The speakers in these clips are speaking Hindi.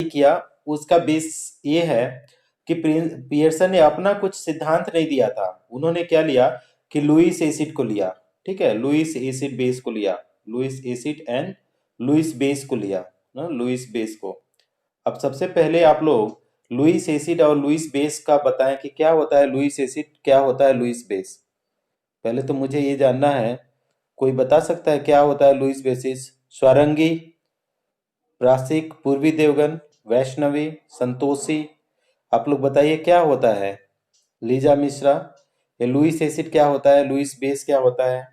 किया उसका बेस ये है कि पियर्सन ने अपना कुछ सिद्धांत नहीं दिया था। उन्होंने क्या लिया कि लुईस एसिड को लिया, ठीक है, लुईस एसिड बेस को लिया, Lewis acid and Lewis base को लिया ना, लुईस बेस को। अब सबसे पहले आप लोग लुईस एसिड और लुईस बेस का बताएं कि क्या होता है लुईस एसिड, क्या होता है लुईस बेस। पहले तो मुझे ये जानना है, कोई बता सकता है क्या होता है लुईस बेसिस? स्वरंगी, प्रासिक, पूर्वी देवगन, वैष्णवी, संतोषी, आप लोग बताइए क्या होता है? लीजा मिश्रा, ये लुईस एसिड क्या होता है, लुईस बेस क्या होता है?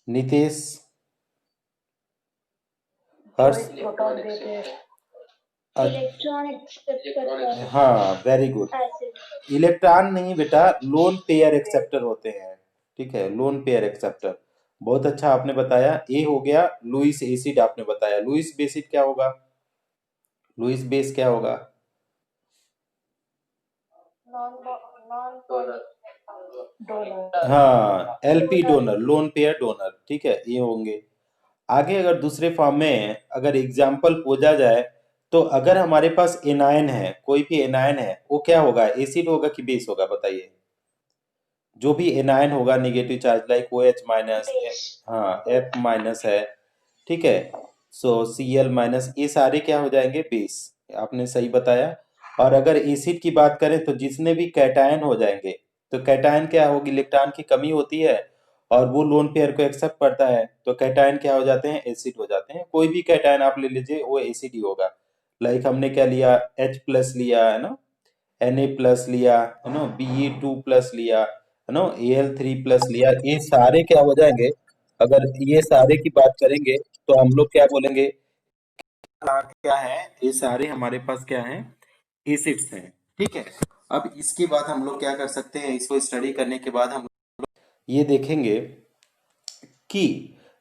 नितेश, हर्ष, प्रोटॉन देते हैं, इलेक्ट्रॉन एक्सेप्ट करता है। हाँ वेरी गुड। एसिड इलेक्ट्रॉन नहीं बेटा, लोन पेयर एक्सेप्टर होते हैं, ठीक है, लोन पेयर एक्सेप्टर। बहुत अच्छा आपने बताया, ए हो गया लुईस एसिड आपने बताया। लुईस बेसिड क्या होगा? लुईस बेस क्या होगा? Non donor. हाँ LP donor, lone pair donor, ठीक है, ये होंगे। आगे अगर दूसरे फॉर्म में अगर एग्जाम्पल पूछा जाए तो अगर हमारे पास एनायन है, कोई भी एनायन है, वो क्या होगा, एसिड होगा कि बेस होगा बताइए? जो भी एनायन होगा negative charge like O H minus, हाँ एफ माइनस है, ठीक है, सो सी एल माइनस, ये सारे क्या हो जाएंगे, बेस। आपने सही बताया। और अगर एसिड की बात करें तो जितने भी कैटायन हो जाएंगे, तो कैटायन क्या होगी, इलेक्ट्रॉन की कमी होती है और वो लोन पेयर को एक्सेप्ट करता है, तो कैटायन क्या हो जाते हैं, एसिड हो जाते हैं। कोई भी कैटायन आप ले लीजिए वो एसिड ही होगा। लाइक हमने क्या लिया, H प्लस लिया है ना, Na प्लस लिया है ना, Be2 प्लस लिया है ना, Al3 प्लस लिया, ये सारे क्या हो जाएंगे, अगर ये सारे की बात करेंगे तो हम लोग क्या बोलेंगे, क्या है, ये सारे हमारे पास क्या है, एसिड्स हैं, ठीक है। अब इसके बाद हम लोग क्या कर सकते हैं, इसको स्टडी करने के बाद हम ये देखेंगे कि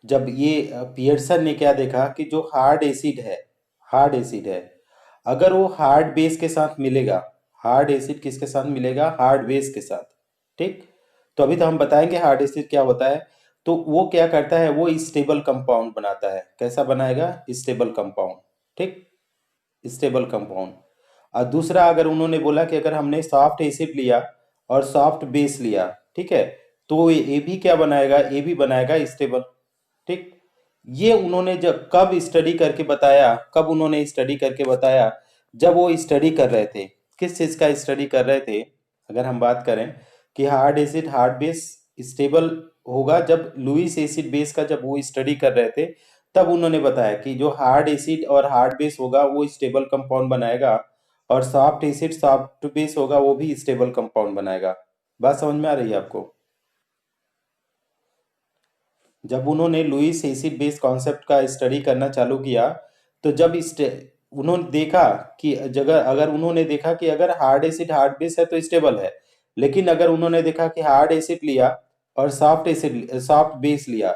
जब ये पियर्सन ने क्या देखा कि जो हार्ड एसिड है, हार्ड एसिड है, अगर वो हार्ड बेस के साथ मिलेगा, हार्ड एसिड किसके साथ मिलेगा, हार्ड बेस के साथ, ठीक। तो अभी तो हम बताएंगे हार्ड एसिड क्या होता है। तो वो क्या करता है, वो स्टेबल कंपाउंड बनाता है। कैसा बनाएगा, स्टेबल कंपाउंड, ठीक, स्टेबल कंपाउंड। और दूसरा अगर उन्होंने बोला कि अगर हमने सॉफ्ट एसिड लिया और सॉफ्ट बेस लिया, ठीक है, तो ये भी क्या बनाएगा, ये भी बनाएगा स्टेबल, ठीक। ये उन्होंने जब कब स्टडी करके बताया, कब उन्होंने स्टडी करके बताया, जब वो स्टडी कर रहे थे, किस चीज का स्टडी कर रहे थे, अगर हम बात करें कि hard acid hard base stable होगा, जब लुईस एसिड बेस का जब वो स्टडी कर रहे थे, तब उन्होंने बताया कि जो हार्ड एसिड और हार्ड बेस होगा वो स्टेबल कंपाउंड बनाएगा, और सॉफ्ट एसिड सॉफ्ट बेस होगा वो भी स्टेबल कंपाउंड बनाएगा। बात समझ में आ रही है आपको? जब उन्होंने लुईस एसिड बेस कॉन्सेप्ट का स्टडी करना चालू किया, तो जब उन्होंने देखा कि जगह अगर उन्होंने देखा कि अगर हार्ड एसिड हार्ड बेस है तो स्टेबल है, लेकिन अगर उन्होंने देखा कि हार्ड एसिड लिया और सॉफ्ट एसिड सॉफ्ट बेस लिया,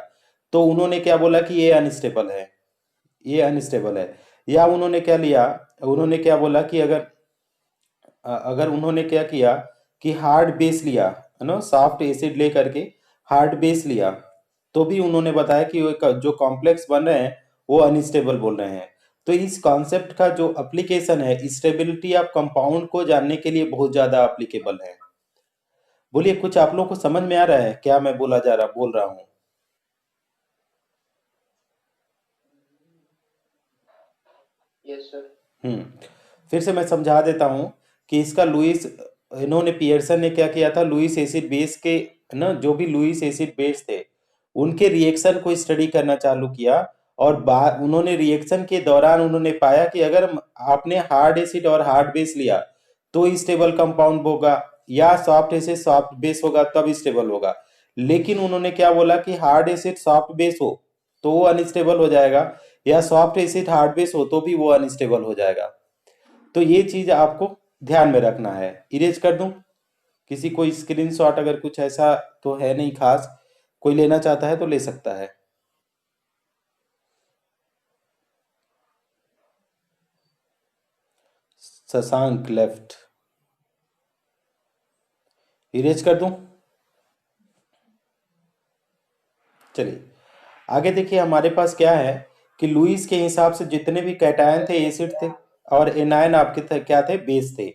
तो उन्होंने क्या बोला कि ये अनस्टेबल है, ये अनस्टेबल है। या उन्होंने क्या लिया, उन्होंने क्या बोला कि अगर उन्होंने क्या किया कि हार्ड बेस लिया है ना, सॉफ्ट एसिड ले करके हार्ड बेस लिया, तो भी उन्होंने बताया कि वो जो कॉम्प्लेक्स बन रहे हैं वो अनस्टेबल बोल रहे हैं। तो इस कॉन्सेप्ट का जो एप्लीकेशन है, स्टेबिलिटी ऑफ कंपाउंड को जानने के लिए बहुत ज्यादा एप्लीकेबल है। बोलिए कुछ आप लोगों को समझ में आ रहा है क्या मैं बोल रहा हूँ? Yes sir. फिर से मैं समझा देता हूँ कि इसका लुईस, इन्होंने पियर्सन ने क्या किया था, लुईस एसिड बेस के ना, जो भी लुईस एसिड बेस थे उनके रिएक्शन को स्टडी करना चालू किया, और उन्होंने रिएक्शन के दौरान उन्होंने पाया कि अगर आपने हार्ड एसिड और हार्ड बेस लिया तो स्टेबल कंपाउंड होगा, या सॉफ्ट एसिड सॉफ्ट बेस होगा तब स्टेबल होगा। लेकिन उन्होंने क्या बोला कि हार्ड एसिड सॉफ्ट बेस हो तो वो अनस्टेबल हो जाएगा, या सॉफ्ट एसिड हार्ड बेस हो तो भी वो अनस्टेबल हो जाएगा। तो ये चीज आपको ध्यान में रखना है। इरेज कर दूं? किसी कोई स्क्रीनशॉट अगर कुछ ऐसा तो है नहीं खास, कोई लेना चाहता है तो ले सकता है। शशांक लेफ्ट, इरेज कर दूं? चलिए आगे देखिए, हमारे पास क्या है कि लुईस के हिसाब से जितने भी कैटायन थे एसिड थे और एनायन आपके क्या थे, बेस थे।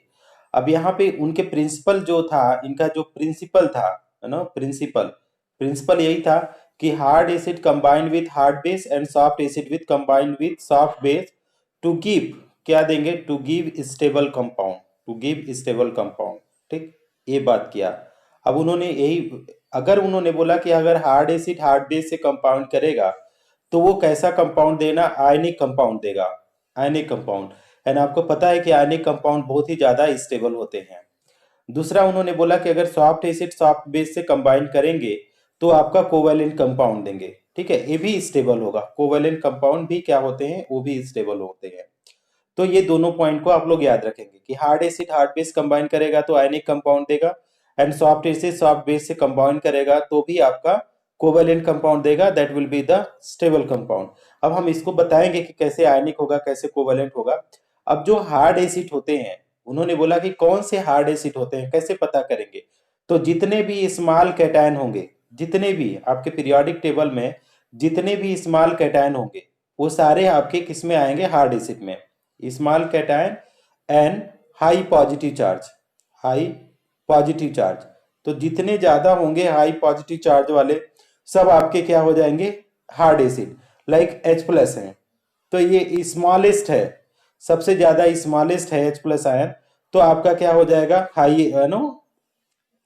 अब यहाँ पे उनके प्रिंसिपल जो था, इनका जो प्रिंसिपल था, है ना, प्रिंसिपल प्रिंसिपल यही था कि hard acid combined with hard base and soft acid with combined with soft base to give, क्या देंगे, to give stable compound, to give stable compound. ठीक, ये बात किया। अब उन्होंने यही, अगर उन्होंने बोला कि अगर हार्ड एसिड हार्ड बेस से कंपाउंड करेगा तो वो कैसा कंपाउंड देना, आयनिक कंपाउंड देगा, आयनिक कंपाउंड। एंड आपको पता है कि आयनिक कंपाउंड बहुत ही ज्यादा स्टेबल होते हैं। दूसरा उन्होंने बोला कि अगर सॉफ्ट एसिड सॉफ्ट बेस से कंबाइन करेंगे तो आपका कोवैलेंट कंपाउंड देंगे। ठीक है, ये भी स्टेबल होगा, कोवैलेंट कंपाउंड भी क्या होते हैं, वो भी स्टेबल होते हैं। तो ये दोनों पॉइंट को आप लोग याद रखेंगे कि hard acid hard base combine करेगा तो आयनिक कंपाउंड देगा, and soft acid soft base से कंबाइन करेगा तो भी आपका कोवैलेंट कंपाउंड देगा, that will be the stable compound. अब हम इसको बताएंगे कि कैसे आयनिक होगा, कैसे कोवैलेंट होगा। अब जो हार्ड एसिड होते हैं, उन्होंने बोला कि कौन से हार्ड एसिड होते हैं, कैसे पता करेंगे, तो जितने भी स्मॉल कैटायन होंगे, जितने भी आपके पीरियोडिक टेबल में जितने भी स्मॉल कैटायन होंगे वो सारे आपके किस में आएंगे, हार्ड एसिड में। Small cation and high positive charge, high positive charge, तो जितने ज्यादा होंगे हाई पॉजिटिव चार्ज वाले सब आपके क्या हो जाएंगे, hard acid. Like H plus है तो ये स्मॉलेस्ट है, सबसे ज्यादा स्मॉलेस्ट है H प्लस आयन, तो आपका क्या हो जाएगा, हाई नो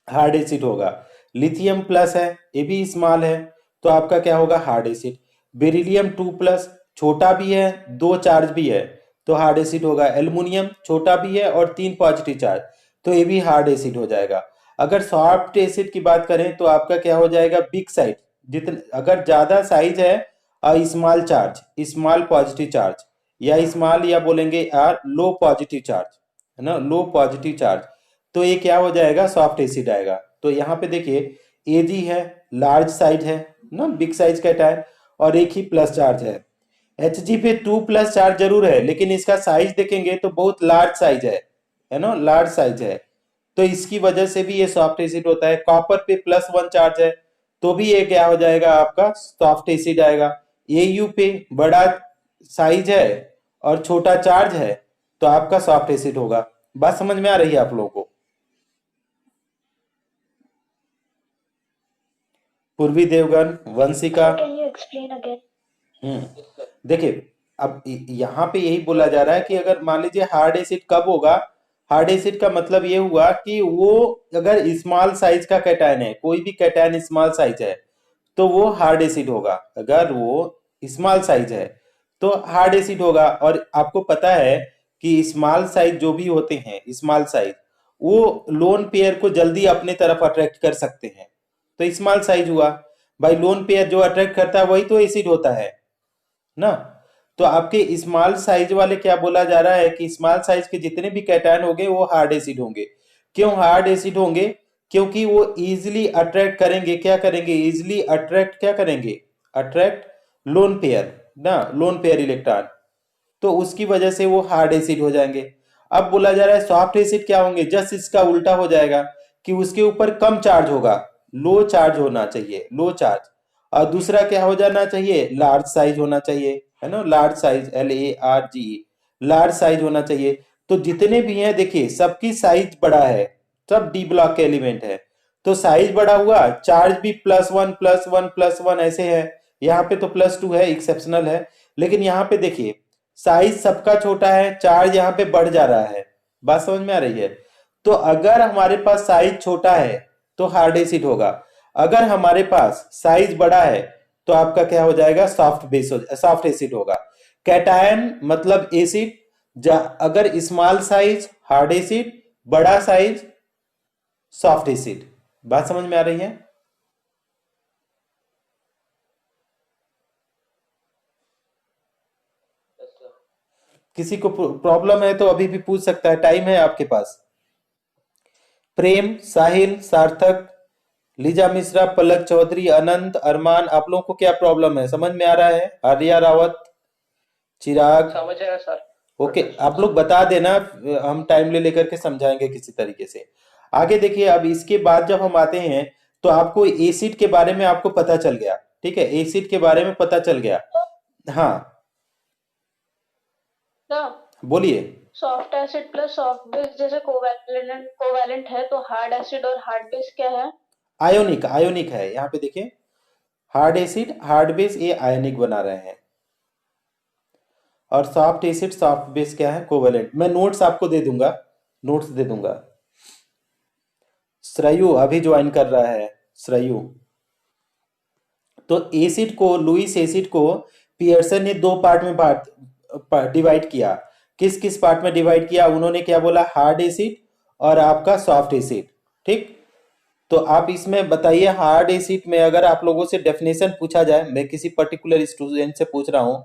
हार्ड एसिड होगा। लिथियम प्लस है, ये भी स्मॉल है, तो आपका क्या होगा, हार्ड एसिड। बेरिलियम 2 प्लस, छोटा भी है, 2 चार्ज भी है, तो हार्ड एसिड होगा। एल्युमिनियम छोटा भी है और 3 पॉजिटिव चार्ज, तो ये भी हार्ड एसिड हो जाएगा। अगर सॉफ्ट एसिड की बात करें तो आपका क्या हो जाएगा, बिग साइज, जितने अगर ज्यादा साइज है और small charge, small positive charge, या स्मॉल या बोलेंगे आर लो पॉजिटिव चार्ज, है ना, लो पॉजिटिव चार्ज, तो ये क्या हो जाएगा, सॉफ्ट एसिड आएगा। तो यहाँ पे देखिए Ag है, लार्ज साइज है ना, बिग साइज का टाइप, और एक ही प्लस चार्ज है। Hg पे 2 प्लस चार्ज जरूर है, लेकिन इसका साइज देखेंगे तो बहुत लार्ज साइज है ना, लार्ज साइज है, तो इसकी वजह से भी ये सॉफ्ट एसिड होता है। कॉपर पे +1 चार्ज है, तो भी ये क्या हो जाएगा, आपका सॉफ्ट एसिड आएगा। Au पे बड़ा साइज है और छोटा चार्ज है, तो आपका सॉफ्ट एसिड होगा। बात समझ में आ रही है आप लोगों को? पूर्वी Devgan, Vanshika. Sir, can you explain again? देखिए, अब यहाँ पे यही बोला जा रहा है कि अगर मान लीजिए हार्ड एसिड कब होगा, हार्ड एसिड का मतलब ये हुआ कि वो अगर स्मॉल साइज का कैटायन है, कोई भी कैटायन स्मॉल साइज है तो वो हार्ड एसिड होगा। अगर वो स्मॉल साइज है तो हार्ड एसिड होगा। और आपको पता है कि स्मॉल साइज जो भी होते हैं, स्मॉल साइज, वो लोन पेयर को जल्दी अपने तरफ अट्रैक्ट कर सकते हैं, तो स्मॉल साइज हुआ। भाई लोन पेयर जो अट्रैक्ट करता है वही तो एसिड होता है ना। तो आपके स्मॉल साइज वाले क्या बोला जा रहा है कि स्मॉल साइज के जितने भी कैटायन होंगे वो हार्ड एसिड होंगे। क्यों हार्ड एसिड होंगे? क्योंकि वो इजिली अट्रैक्ट करेंगे, क्या करेंगे, इजिली अट्रैक्ट, क्या करेंगे, अट्रैक्ट लोन पेयर ना, लोन पेयर इलेक्ट्रॉन, तो उसकी वजह से वो हार्ड एसिड हो जाएंगे। अब बोला जा रहा है सॉफ्ट एसिड क्या होंगे, जस्ट इसका उल्टा हो जाएगा कि उसके ऊपर कम चार्ज होगा, लो चार्ज होना चाहिए, लो चार्ज। और दूसरा क्या हो जाना चाहिए, लार्ज साइज होना चाहिए, है ना, large size, LARGE, large size होना चाहिए। तो जितने भी हैं देखिए सबकी साइज बड़ा है, सब डी ब्लॉक के एलिमेंट है, तो साइज बड़ा हुआ, चार्ज भी +1 ऐसे है। यहाँ पे तो +2 है, एक्सेप्शनल है, लेकिन यहाँ पे देखिए साइज सबका छोटा है, चार्ज यहाँ पे बढ़ जा रहा है। बात समझ में आ रही है? तो अगर हमारे पास साइज छोटा है तो हार्ड एसिड होगा, अगर हमारे पास साइज बड़ा है तो आपका क्या हो जाएगा, सॉफ्ट बेस हो, सॉफ्ट एसिड होगा। कैटायन मतलब एसिड, अगर स्मॉल साइज हार्ड एसिड, बड़ा साइज सॉफ्ट एसिड। बात समझ में आ रही है? किसी को प्रॉब्लम है तो अभी भी पूछ सकता है, टाइम है आपके पास। प्रेम, साहिल, सार्थक, लीजा मिश्रा, पलक चौधरी, अनंत, अरमान, आप लोगों को क्या प्रॉब्लम है, समझ में आ रहा है? आर्या रावत, चिराग, समझ आया सर। ओके, आप लोग बता देना, हम टाइम ले लेकर के समझाएंगे किसी तरीके से। आगे देखिए, अब इसके बाद जब हम आते हैं तो आपको एसिड के बारे में आपको पता चल गया, ठीक है, एसिड के बारे में पता चल गया। हाँ, बोलिए। Soft acid plus soft base जैसे कोवैलेंट है, तो हार्ड एसिड और हार्ड बेस क्या है? आयोनिक, आयोनिक है। यहाँ पे देखिए, हार्ड एसिड हार्ड बेस ये आयनिक बना रहे हैं, और सॉफ्ट एसिड सॉफ्ट बेस क्या है? कोवेलेंट। मैं नोट्स आपको दे दूंगा, नोट्स दे दूंगा। श्रेयु अभी ज्वाइन कर रहा है, श्रेयु। तो एसिड को, लुईस एसिड को पियर्सन ने दो पार्ट में डिवाइड किया। किस किस पार्ट में डिवाइड किया? उन्होंने क्या बोला? हार्ड एसिड और आपका सॉफ्ट एसिड। ठीक, तो आप इसमें बताइए, हार्ड एसिड में अगर आप लोगों से डेफिनेशन पूछा जाए, मैं किसी पर्टिकुलर स्टूडेंट से पूछ रहा हूं,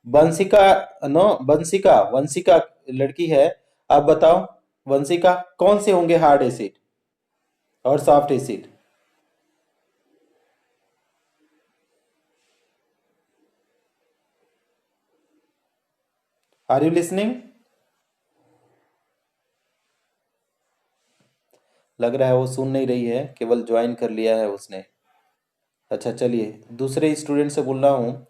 वंशिका, नो वंशिका, वंशिका लड़की है, आप बताओ वंशिका, कौन से होंगे हार्ड एसिड और soft acid? Are you listening? लग रहा है वो सुन नहीं रही है, केवल ज्वाइन कर लिया है उसने। अच्छा चलिए, दूसरे स्टूडेंट से बोल रहा हूँ।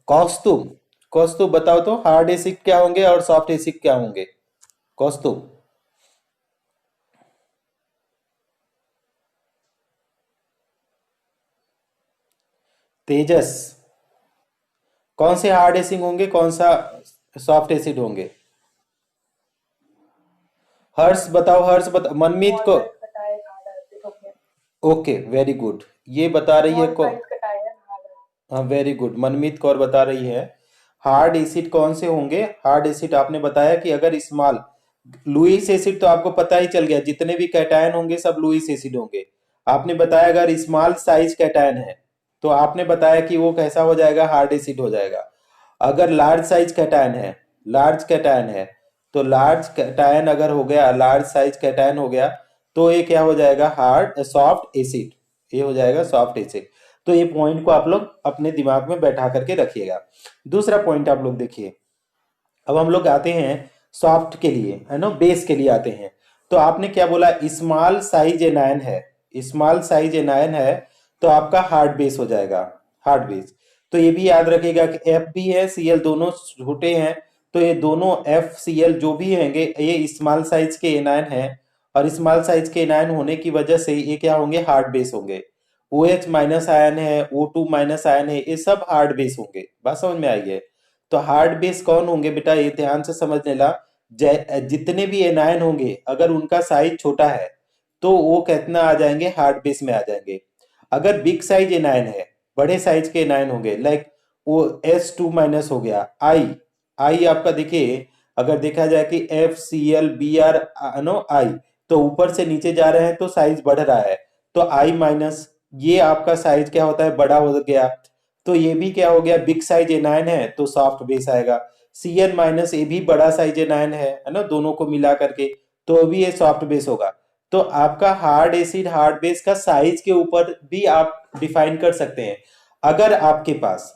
कौस्तुभ, कौस्तुभ बताओ तो हार्ड एसिड क्या होंगे और सॉफ्ट एसिड क्या होंगे? कौस्तुभ। तेजस, कौन से हार्ड एसिड होंगे, कौन सा सॉफ्ट एसिड होंगे? हर्ष बताओ, हर्ष बताओ, मनमीत को। ओके वेरी गुड, ये बता रही है को, हाँ वेरी गुड, मनमीत कौर बता रही है हार्ड एसिड कौन से होंगे। हार्ड एसिड आपने बताया कि अगर स्मॉल, लुईस एसिड तो आपको पता ही चल गया, जितने भी कैटायन होंगे सब लुईस एसिड होंगे। आपने बताया अगर स्मॉल साइज कैटायन है, तो आपने बताया कि वो कैसा हो जाएगा? हार्ड एसिड हो जाएगा। अगर लार्ज साइज कैटायन है, लार्ज कैटायन है, तो लार्ज कैटायन अगर हो गया, लार्ज साइज कैटायन हो गया, तो ये क्या हो जाएगा? हार्ड सॉफ्ट एसिड, ये हो जाएगा सॉफ्ट एसिड। तो ये पॉइंट को आप लोग अपने दिमाग में बैठा करके रखिएगा। दूसरा पॉइंट आप लोग देखिए, अब हम लोग आते हैं सॉफ्ट के लिए, है ना, बेस के लिए आते हैं। तो आपने क्या बोला? स्मॉल साइज एनायन है, स्मॉल साइज एनायन है, तो आपका हार्ड बेस हो जाएगा, हार्ड बेस। तो ये भी याद रखिएगा कि एफ भी है, सीएल दोनों छोटे हैं, तो ये दोनों एफ सीएल जो भी होंगे ये स्मॉल साइज के एनायन है, और स्मॉल साइज के एनायन होने की वजह से ये क्या होंगे? हार्ड बेस होंगे। ओ एच माइनस आयन है, ओ टू माइनस आयन है, ये सब हार्ड बेस होंगे। बात समझ में आई है? तो हार्ड बेस कौन होंगे बेटा? ये ध्यान से समझ लेना, जितने भी एनायन होंगे अगर उनका साइज छोटा है तो वो कितना आ जाएंगे? हार्ड बेस में आ जाएंगे। अगर बिग साइज एनायन है, बड़े साइज के एनायन होंगे, लाइक वो एस टू माइनस हो गया, आई, आई आपका देखिए, अगर देखा जाए कि F C L B R no I, तो ऊपर से नीचे जा रहे हैं तो साइज बढ़ रहा है, तो आई माइनस, ये आपका साइज क्या होता है? बड़ा हो गया। तो ये भी क्या हो गया? बिग साइज एनायन है तो सॉफ्ट बेस आएगा। सी एन माइनस ये भी बड़ा साइज एनायन है ना, दोनों को मिला करके, तो अभी ये सॉफ्ट बेस होगा। तो आपका हार्ड एसिड हार्ड बेस का साइज के ऊपर भी आप डिफाइन कर सकते हैं। अगर आपके पास,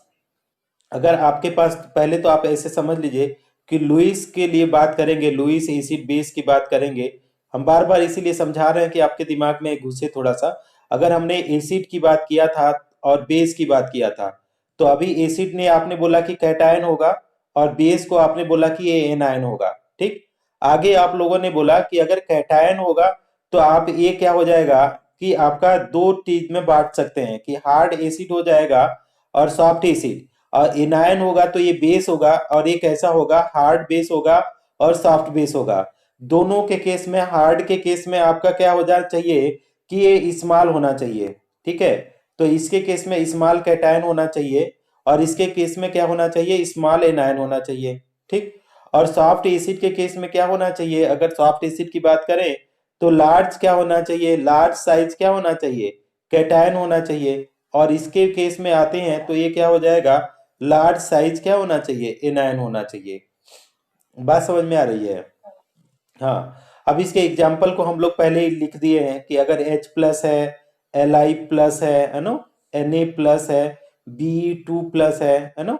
अगर आपके पास, पहले तो आप ऐसे समझ लीजिए कि लुईस के लिए बात करेंगे, लुईस एसिड बेस की बात करेंगे, हम बार बार इसीलिए समझा रहे हैं कि आपके दिमाग में घुसे थोड़ा सा। अगर हमने एसिड की बात किया था और बेस की बात किया था, तो अभी एसिड ने आपने बोला कि कैटायन होगा, और बेस को आपने बोला कि ये एनायन होगा। ठीक, आगे आप लोगों ने बोला कि अगर कैटायन होगा तो आप ये क्या हो जाएगा कि आपका दो चीज में बांट सकते हैं, कि हार्ड एसिड हो जाएगा और सॉफ्ट एसिड, और एनायन होगा तो ये बेस होगा, और एक ऐसा होगा हार्ड बेस होगा और सॉफ्ट बेस होगा। दोनों के केस में, हार्ड के केस में आपका क्या हो जाना चाहिए? कि ये स्मॉल होना चाहिए। ठीक है, तो इसके केस में स्मॉल कैटायन होना चाहिए, और इसके केस में क्या होना चाहिए? स्मॉल एनायन होना चाहिए। ठीक, और सॉफ्ट एसिड के केस में क्या होना चाहिए? अगर सॉफ्ट एसिड की बात करें तो लार्ज क्या होना चाहिए? लार्ज साइज क्या होना चाहिए? कैटायन होना चाहिए। और इसके केस में आते हैं तो ये क्या हो जाएगा? लार्ज साइज क्या होना चाहिए? एनायन होना चाहिए। बात समझ में आ रही है? हाँ, अब इसके एग्जाम्पल को हम लोग पहले ही लिख दिए हैं कि अगर H प्लस है, Li प्लस है नो, Na प्लस है, Be2 प्लस है नो,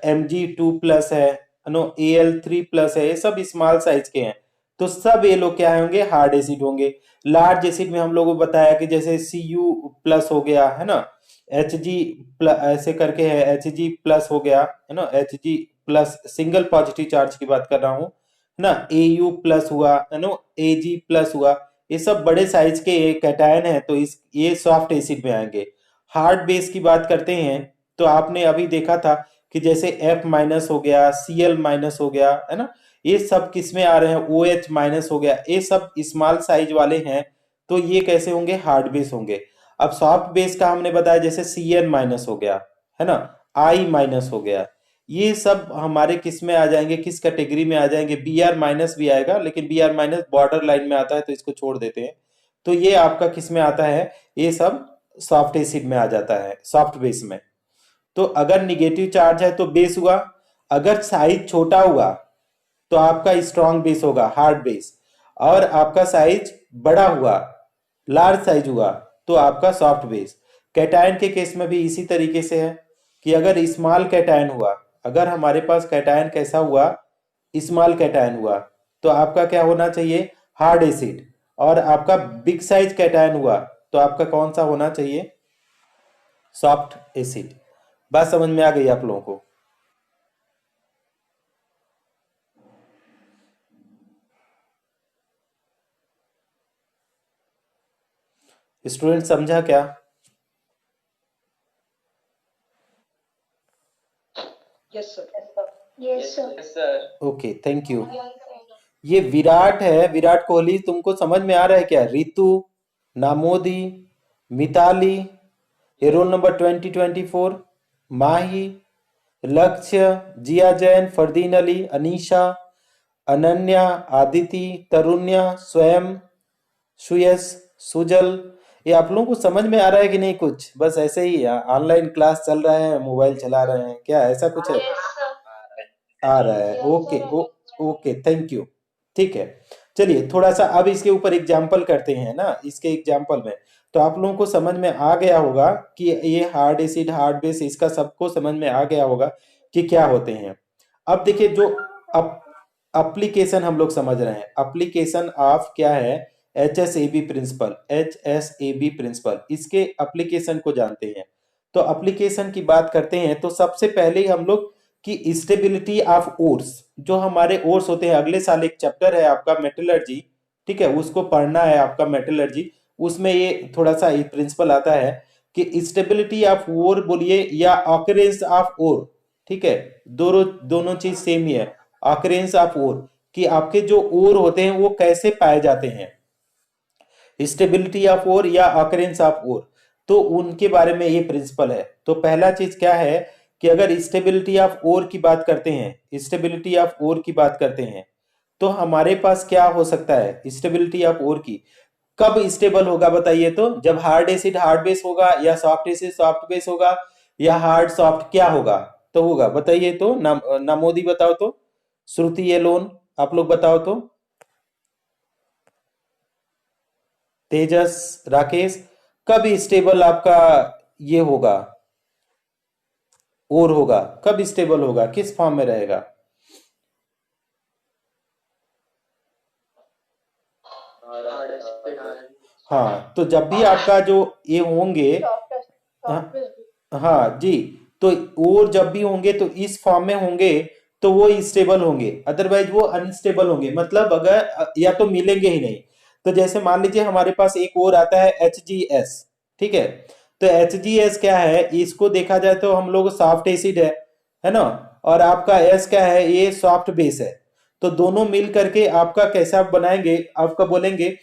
Mg2 प्लस है नो, Al3 प्लस है, ये सब स्मॉल साइज के हैं, तो सब ये लोग क्या होंगे? हार्ड एसिड होंगे। लार्ज एसिड में हम लोगों को बताया कि जैसे Cu प्लस हो गया है ना, Hg प्लस ऐसे करके है, Hg प्लस हो गया है ना, Hg plus, single positive charge की बात कर रहा हूँ ना, Au प्लस हुआ है ना, Ag प्लस हुआ, ये सब बड़े साइज के कैटायन है, तो इस ये सॉफ्ट एसिड में आएंगे। हार्ड बेस की बात करते हैं तो आपने अभी देखा था कि जैसे F माइनस हो गया, Cl माइनस हो गया, है ना, ये सब किस में आ रहे हैं, OH माइनस हो गया, ये सब स्मॉल साइज वाले हैं, तो ये कैसे होंगे, हार्ड बेस होंगे। अब सॉफ्ट बेस का हमने बताया जैसे Cn माइनस हो गया, है ना, I माइनस हो गया, ये सब हमारे किस में आ जाएंगे, किस कैटेगरी में आ जाएंगे, Br माइनस भी आएगा, लेकिन Br माइनस बॉर्डर लाइन में आता है तो इसको छोड़ देते हैं। तो ये आपका किस में आता है, ये सब सॉफ्ट एसिड में आ जाता है, सॉफ्ट बेस में। तो अगर निगेटिव चार्ज है तो बेस हुआ, अगर साइज छोटा हुआ तो आपका स्ट्रॉन्ग बेस होगा, हार्ड बेस, और आपका साइज बड़ा हुआ, लार्ज साइज हुआ, तो आपका सॉफ्ट बेस। कैटायन के केस में भी इसी तरीके से है कि अगर स्मॉल कैटायन हुआ, अगर हमारे पास कैटायन कैसा हुआ, स्मॉल कैटायन हुआ, तो आपका क्या होना चाहिए, हार्ड एसिड, और आपका बिग साइज कैटायन हुआ तो आपका कौन सा होना चाहिए, सॉफ्ट एसिड। बात समझ में आ गई आप लोगों को? स्टूडेंट समझा क्या? Yes, sir. Yes sir. Yes, sir. Okay, thank you. ये विराट है, विराट कोहली, तुमको समझ में आ रहा है क्या? रितु, नामोदी, मिताली, ये रोल नंबर 2024, माही, लक्ष्य, जिया जैन, फरदीन अली, अनीशा, अनन्या, आदिति, तरुण्या, स्वयं, सुयश, सुजल, ये आप लोगों को समझ में आ रहा है कि नहीं? कुछ बस ऐसे ही ऑनलाइन क्लास चल रहा है, मोबाइल चला रहे हैं क्या, ऐसा कुछ है? Yes sir. आ रहा है, ओके ओके, थैंक यू। ठीक है, चलिए थोड़ा सा अब इसके ऊपर एग्जाम्पल करते हैं ना, इसके एग्जाम्पल में तो आप लोगों को समझ में आ गया होगा कि ये हार्ड एसिड, हार्ड बेस, इसका सबको समझ में आ गया होगा कि क्या होते हैं। अब देखिए, जो अब एप्लीकेशन हम लोग समझ रहे हैं, एप्लीकेशन ऑफ क्या है, HSAB प्रिंसिपल, HSAB प्रिंसिपल, इसके एप्लीकेशन को जानते हैं। तो एप्लीकेशन की बात करते हैं तो सबसे पहले ही हम लोग कि स्टेबिलिटी ऑफ ओर्स, जो हमारे ओर्स होते हैं, अगले साल एक चैप्टर है आपका मेटलर्जी, ठीक है, उसको पढ़ना है आपका मेटलर्जी, उसमें ये थोड़ा सा प्रिंसिपल आता है कि स्टेबिलिटी ऑफ ओर बोलिए या ऑकरेंस ऑफ ओर, ठीक है, दोनों दोनों चीज सेम ही है, ऑकरेंस ऑफ ओर, कि आपके जो ओर होते हैं वो कैसे पाए जाते हैं, स्टेबिलिटी ऑफ ओर या ऑकरेंस ऑफ ओर, तो उनके बारे में ये प्रिंसिपल है। तो पहला चीज क्या है कि अगर स्टेबिलिटी ऑफ ओर की बात करते हैं, स्टेबिलिटी ऑफ ओर की बात करते हैं, तो हमारे पास क्या हो सकता है, स्टेबिलिटी ऑफ ओर की कब स्टेबल होगा बताइए? तो जब हार्ड एसिड हार्ड बेस होगा, या सॉफ्ट एसिड सॉफ्ट बेस होगा, या हार्ड सॉफ्ट, क्या होगा तो होगा बताइए? तो नामोदी बताओ तो, श्रुति एलोन आप लोग बताओ तो, तेजस, राकेश, कब स्टेबल आपका ये होगा, और होगा, कब स्टेबल होगा, किस फॉर्म में रहेगा? Hard acid, hard. हाँ, तो जब भी आपका जो ये होंगे, हाँ, हाँ जी, तो और जब भी होंगे तो इस फॉर्म में होंगे तो वो स्टेबल होंगे, अदरवाइज वो अनस्टेबल होंगे, मतलब अगर या तो मिलेंगे ही नहीं। तो जैसे मान लीजिए हमारे पास एक और आता है HGS, ठीक है, तो HGS क्या है, इसको देखा जाए तो हम लोग सॉफ्ट एसिड है ना, और आपका S क्या है, ये सॉफ्ट बेस है, तो दोनों मिल करके आपका कैसा बनाएंगे, आपका बोलेंगे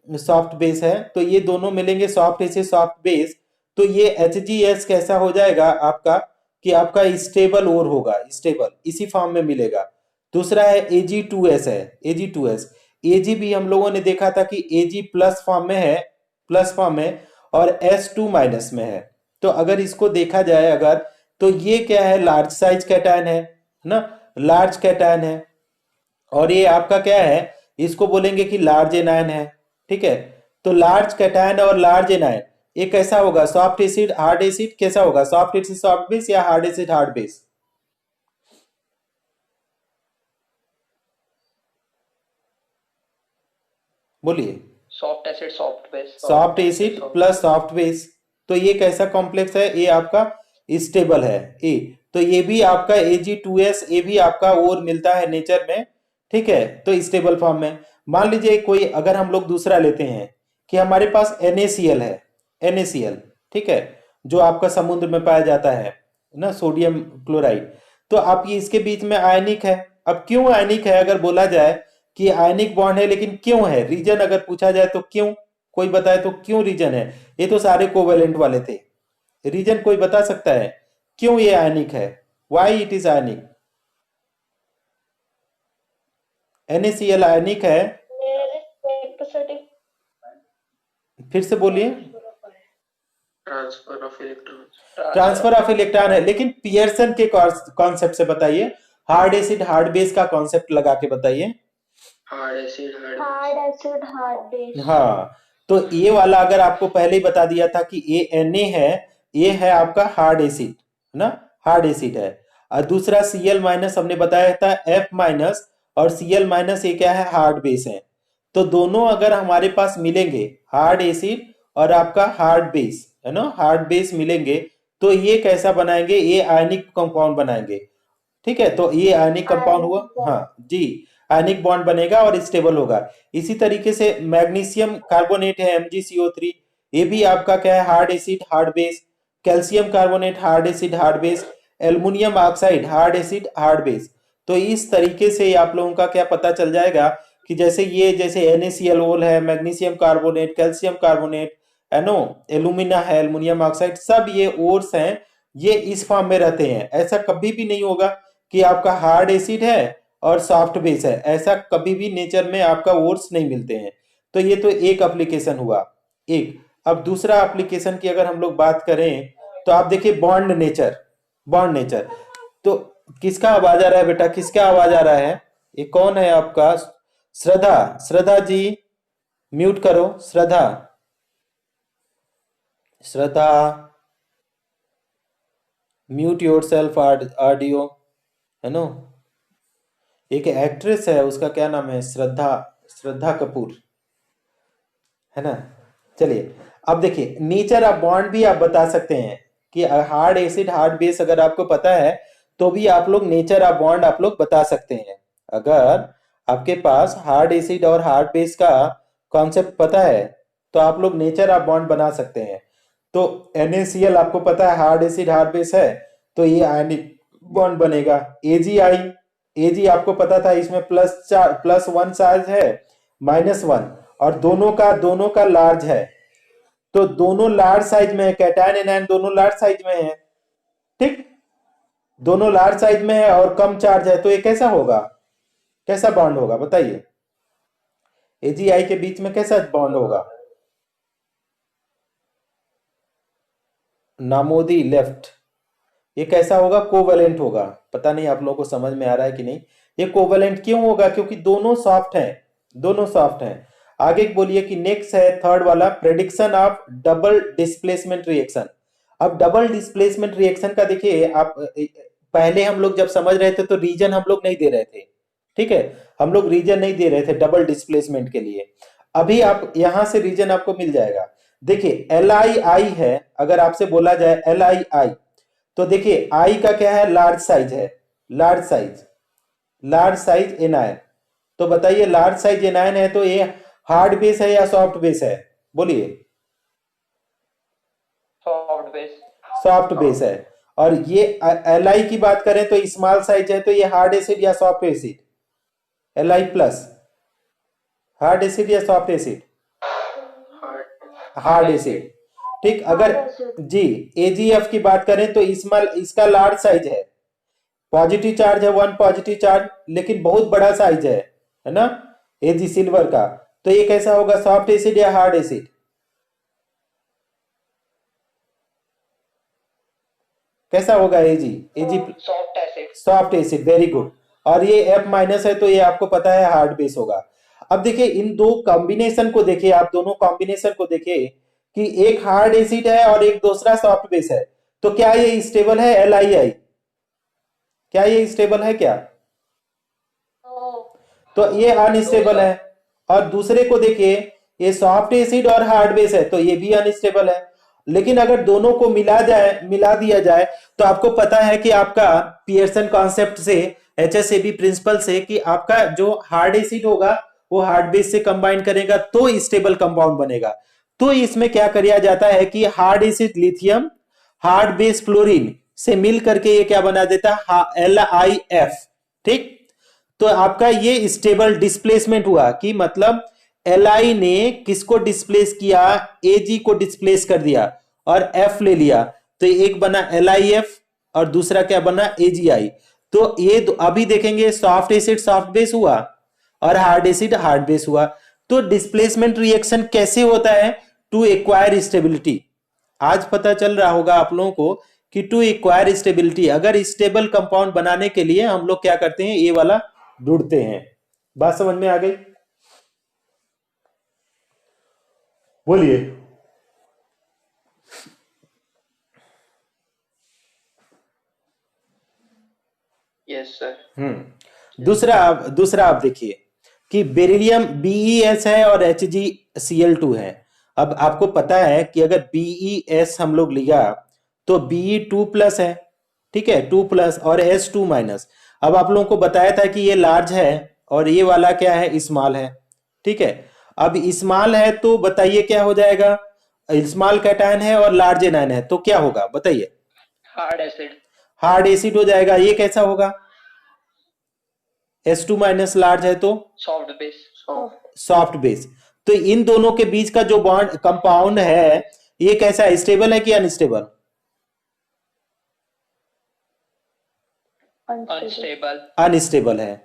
सॉफ्ट बेस है, तो ये दोनों मिलेंगे सॉफ्ट एसिड सॉफ्ट बेस, तो ये HGS कैसा हो जाएगा आपका, कि आपका स्टेबल और होगा, स्टेबल इसी फॉर्म में मिलेगा। दूसरा है Ag2S है, Ag2S, Ag भी हम लोगों ने देखा था कि Ag प्लस फॉर्म में है, प्लस फॉर्म में, और S2 माइनस में है। तो अगर इसको देखा जाए अगर, तो ये क्या है, लार्ज साइज कैटायन है ना, लार्ज कैटायन है, और ये आपका क्या है, इसको बोलेंगे कि लार्ज एनायन है, ठीक है। तो लार्ज कैटायन और लार्ज एनायन, ये कैसा होगा, सॉफ्ट एसिड हार्ड एसिड, कैसा होगा, सॉफ्ट एसिड सॉफ्ट बेस या हार्ड एसिड हार्ड बेस? बोलिए। Soft acid, soft base. Soft acid plus soft base, तो ये कैसा कॉम्प्लेक्स है, ये आपका स्टेबल है, ए। तो ये भी आपका Ag2S, ये भी आपका और मिलता है नेचर में, ठीक है, तो स्टेबल फॉर्म में। मान लीजिए कोई, अगर हम लोग दूसरा लेते हैं कि हमारे पास NaCl है, NaCl, ठीक है, जो आपका समुद्र में पाया जाता है ना, सोडियम क्लोराइड, तो आप ये इसके बीच में आयनिक है। अब क्यों आयनिक है अगर बोला जाए कि आयनिक बॉन्ड है, लेकिन क्यों है, रीजन अगर पूछा जाए तो क्यों, कोई बताए तो क्यों रीजन है, ये तो सारे कोवेलेंट वाले थे, रीजन कोई बता सकता है क्यों ये आयनिक है, why it is ionic, NaCl आयनिक है, फिर से बोलिए। Transfer of electron. Transfer of electron है, लेकिन पियर्सन के कॉन्सेप्ट से बताइए, हार्ड एसिड हार्ड बेस का कॉन्सेप्ट लगा के बताइए। Hard acid hard base. हाँ, तो ये वाला अगर आपको पहले ही बता दिया था कि ये Na है, ये है आपका हार्ड एसिड, है ना, हार्ड एसिड है। और दूसरा Cl माइनस हमने बताया था F माइनस, और Cl माइनस ये क्या है, हार्ड बेस है। तो दोनों अगर हमारे पास मिलेंगे, हार्ड एसिड और आपका हार्ड बेस, है ना, हार्ड बेस मिलेंगे, तो ये कैसा बनाएंगे, ये आयनिक कंपाउंड बनाएंगे, ठीक है, तो ये आयनिक कंपाउंड हुआ, हाँ जी, आयनिक बॉन्ड बनेगा और स्टेबल होगा। इसी तरीके से मैग्नीशियम कार्बोनेट है MgCO3, ये भी आपका क्या है, hard acid hard base. Calcium carbonate hard acid hard base. Aluminium oxide hard acid hard base. तो इस तरीके से आप लोगों का क्या पता चल जाएगा कि जैसे ये, जैसे NaCl है, मैग्नीशियम कार्बोनेट, कैल्शियम कार्बोनेट, है नो, एल्यूमिना है, एल्युमिनियम ऑक्साइड, सब ये ओर्स हैं, ये इस फॉर्म में रहते हैं। ऐसा कभी भी नहीं होगा कि आपका हार्ड एसिड है और सॉफ्ट बेस है, ऐसा कभी भी नेचर में आपका ओर्स नहीं मिलते हैं। तो ये तो एक एप्लीकेशन हुआ एक। अब दूसरा एप्लीकेशन की अगर हम लोग बात करें तो आप देखिए बॉन्ड नेचर, बॉन्ड नेचर, तो किसका आवाज आ रहा है बेटा, किसका आवाज आ रहा है, ये कौन है आपका, श्रद्धा, श्रद्धा जी म्यूट करो, श्रद्धा, श्रद्धा म्यूट योरसेल्फ ऑडियो, है नो, एक एक्ट्रेस है, उसका क्या नाम है, श्रद्धा, श्रद्धा कपूर, है ना। चलिए अब देखिए नेचर ऑफ बॉन्ड भी आप बता सकते हैं कि हार्ड एसिड हार्ड बेस अगर आपको पता है तो भी आप लोग नेचर ऑफ बॉन्ड आप लोग बता सकते हैं। अगर आपके पास हार्ड एसिड और हार्ड बेस का कॉन्सेप्ट पता है तो आप लोग नेचर ऑफ बॉन्ड बना सकते हैं। तो NaCl आपको पता है हार्ड एसिड हार्ड बेस है, तो ये आयनिक बॉन्ड बनेगा। Ag आपको पता था इसमें +1 चार्ज है, -1, और दोनों का लार्ज है, तो दोनों लार्ज साइज में है, कैटायन एनायन दोनों लार्ज साइज में है, ठीक, दोनों लार्ज साइज में है और कम चार्ज है, तो ये कैसा होगा, कैसा बॉन्ड होगा बताइए, Agi के बीच में कैसा बॉन्ड होगा, नामोदी लेफ्ट, ये कैसा होगा, कोवेलेंट होगा। पता नहीं आप लोगों को समझ में आ रहा है कि नहीं, ये कोवेलेंट क्यों होगा, क्योंकि दोनों सॉफ्ट हैं, दोनों सॉफ्ट हैं। आगे बोलिए कि नेक्स्ट है थर्ड वाला, prediction of double displacement reaction. अब डबल डिस्प्लेसमेंट रिएक्शन का देखिए आप, पहले हम लोग जब समझ रहे थे तो रीजन हम लोग नहीं दे रहे थे, ठीक है, हम लोग रीजन नहीं दे रहे थे डबल डिस्प्लेसमेंट के लिए। अभी आप यहां से रीजन आपको मिल जाएगा। देखिए LiI है, अगर आपसे बोला जाए LiI, तो देखिए I का क्या है, लार्ज साइज है, large size, large size anion. तो बताइए लार्ज साइज एनायन है तो ये हार्ड बेस है या सॉफ्ट बेस है, बोलिए, सॉफ्ट बेस। सॉफ्ट बेस है। और ये Li की बात करें तो स्मॉल साइज है, तो ये हार्ड एसिड या soft acid, Li plus, hard acid या सॉफ्ट एसिड, हार्ड एसिड, ठीक। अगर जी AgF की बात करें तो इसका लार्ज साइज है, पॉजिटिव चार्ज है 1 पॉजिटिव चार्ज, लेकिन बहुत बड़ा साइज है ना, Ag सिल्वर का, तो ये कैसा होगा, सॉफ्ट एसिड या हार्ड एसिड, कैसा होगा Ag soft acid. Soft acid, very good. और ये F माइनस है तो ये आपको पता है हार्ड बेस होगा। अब देखिए इन दो कॉम्बिनेशन को देखिए, आप दोनों कॉम्बिनेशन को देखिए कि एक हार्ड एसिड है और एक दूसरा सॉफ्ट बेस है, तो क्या ये स्टेबल है LiI, क्या ये स्टेबल है क्या, तो ये अनस्टेबल है। और दूसरे को देखिए, ये सॉफ्ट एसिड और हार्ड बेस है तो ये भी अनस्टेबल है। लेकिन अगर दोनों को मिला दिया जाए तो आपको पता है कि आपका पियर्सन कॉन्सेप्ट से, HSAB प्रिंसिपल से, कि आपका जो हार्ड एसिड होगा वो हार्ड बेस से कंबाइन करेगा तो स्टेबल कंपाउंड बनेगा। तो इसमें क्या किया जाता है कि hard acid lithium hard base chlorine से मिल करके ये क्या बना देता है, LiF। ठीक, तो आपका ये स्टेबल डिस्प्लेसमेंट हुआ कि मतलब Li ने किसको डिस्प्लेस किया, Ag को डिस्प्लेस कर दिया और F ले लिया, तो एक बना LiF और दूसरा क्या बना, AgI। तो ये अभी देखेंगे सॉफ्ट एसिड सॉफ्ट बेस हुआ और हार्ड एसिड हार्ड बेस हुआ। तो डिस्प्लेसमेंट रिएक्शन कैसे होता है, टू एक्वायर स्टेबिलिटी। आज पता चल रहा होगा आप लोगों को कि टू एक्वायर स्टेबिलिटी, अगर स्टेबल कंपाउंड बनाने के लिए हम लोग क्या करते हैं, ये वाला ढूंढते हैं। बात समझ में आ गई? बोलिए। Yes sir. दूसरा आप देखिए कि बेरिलियम BeS है और HgCl2 है। अब आपको पता है कि अगर BeS हम लोग लिया तो Be2+ है, ठीक है, 2+ और S2-। अब आप लोगों को बताया था कि ये लार्ज है और ये वाला क्या है, स्मॉल है। ठीक है, अब स्मॉल है तो बताइए क्या हो जाएगा, स्मॉल कैटायन है और लार्ज एनायन है तो क्या होगा बताइए, हार्ड एसिड। हार्ड एसिड हो जाएगा। ये कैसा होगा, S2- लार्ज है तो सॉफ्ट बेस। Soft base. तो इन दोनों के बीच का जो बॉन्ड कंपाउंड है ये कैसा है, स्टेबल है कि अनस्टेबल? अनस्टेबल। अनस्टेबल है।